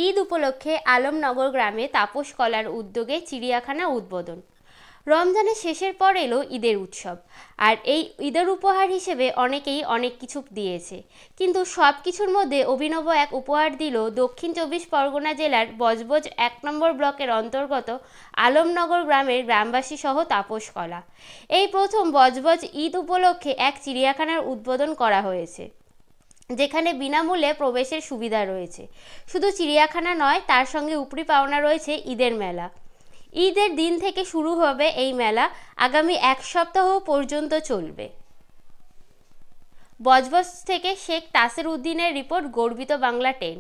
ঈদ উপলক্ষে আলমনগর গ্রামে তাপস কলার উদ্যোগে চিড়িয়াখানা উদ্বোধন। রমজানের শেষের পর এলো ঈদের উৎসব, আর এই ঈদের উপহার হিসেবে অনেকেই অনেক কিছু দিয়েছে, কিন্তু সব কিছুর মধ্যে অভিনব এক উপহার দিল দক্ষিণ 24 পরগনা জেলার বজবজ 1 নম্বর ব্লকের অন্তর্গত আলমনগর গ্রামের গ্রামবাসী সহ তাপস কলা। এই প্রথম বজবজ ঈদ উপলক্ষে এক চিড়িয়াখানার উদ্বোধন করা হয়েছে, যেখানে বিনামূল্যে প্রবেশের সুবিধা রয়েছে। শুধু চিড়িয়াখানা নয়, তার সঙ্গে উপরি পাওনা রয়েছে ঈদের মেলা। ঈদের দিন থেকে শুরু হবে এই মেলা, আগামী 1 সপ্তাহ পর্যন্ত চলবে। বজবজ থেকে শেখ তাসের উদ্দিনের রিপোর্ট, গর্বিত বাংলা 10।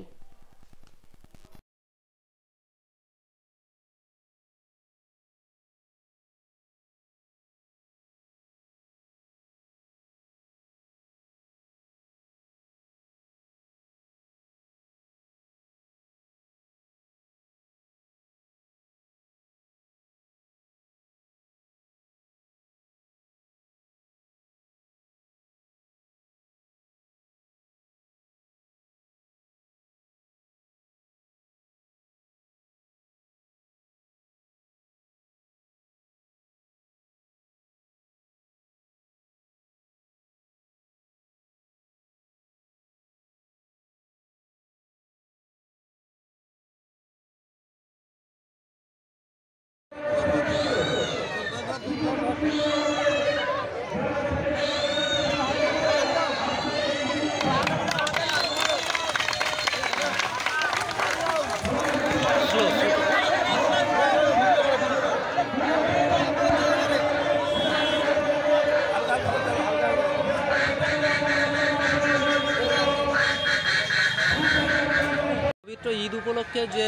পবিত্র ঈদ উপলক্ষে যে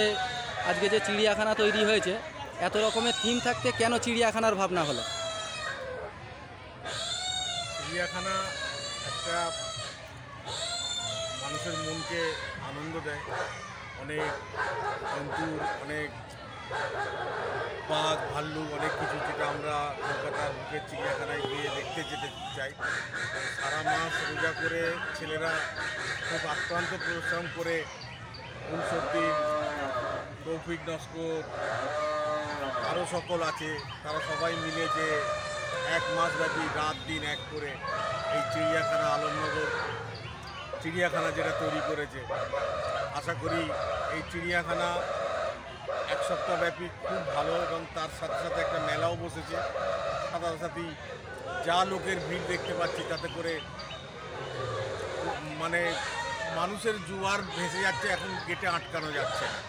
আজকে যে চিড়িয়াখানা তৈরি হয়েছে, এত রকমের থিম থাকতে কেন চিড়িয়াখানার ভাবনা হলো? চিড়িয়াখানা একটা মানুষের মনকে আনন্দ দেয়। অনেক জন্তুর, অনেক বাঘ, ভাল্লুক, অনেক কিছু, যেটা আমরা কলকাতার বুকের চিড়িয়াখানায় গিয়ে দেখতে যেতে চাই। সারা মাস রোজা করে ছেলেরা খুব আক্রান্ত পরিশ্রম করে ফুলসর্দি, তৌফিক নস্কর, আরও সকল আছে, তারা সবাই মিলে যে 1 মাস ব্যাপী রাত দিন এক করে এই চিড়িয়াখানা, আলমনগর চিড়িয়াখানা যেটা তৈরি করেছে, আশা করি এই চিড়িয়াখানা 1 সপ্তাহ ব্যাপী খুব ভালো, এবং তার সাথে সাথে একটা মেলাও বসেছে। সাথে যা লোকের ভিড় দেখতে পাচ্ছি, তাতে করে মানে মানুষের জোয়ার ভেসে যাচ্ছে, এখন গেটে আটকানো যাচ্ছে না।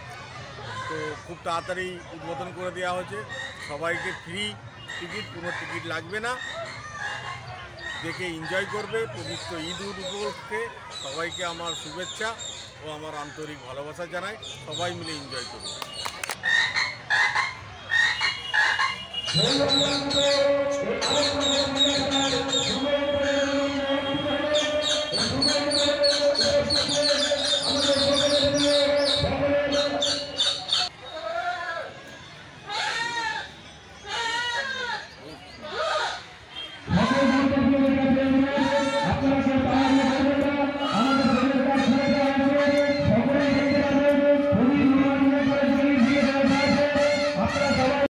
তো খুব তাড়াতাড়ি উদ্বোধন করে দেওয়া হয়েছে। সবাইকে ফ্রি টিকিট, কোনো টিকিট লাগবে না, দেখে এনজয় করবে। পবিত্র ঈদ উপলক্ষে সবাইকে আমার শুভেচ্ছা ও আমার আন্তরিক ভালোবাসা জানাই। সবাই মিলে এনজয় করবে।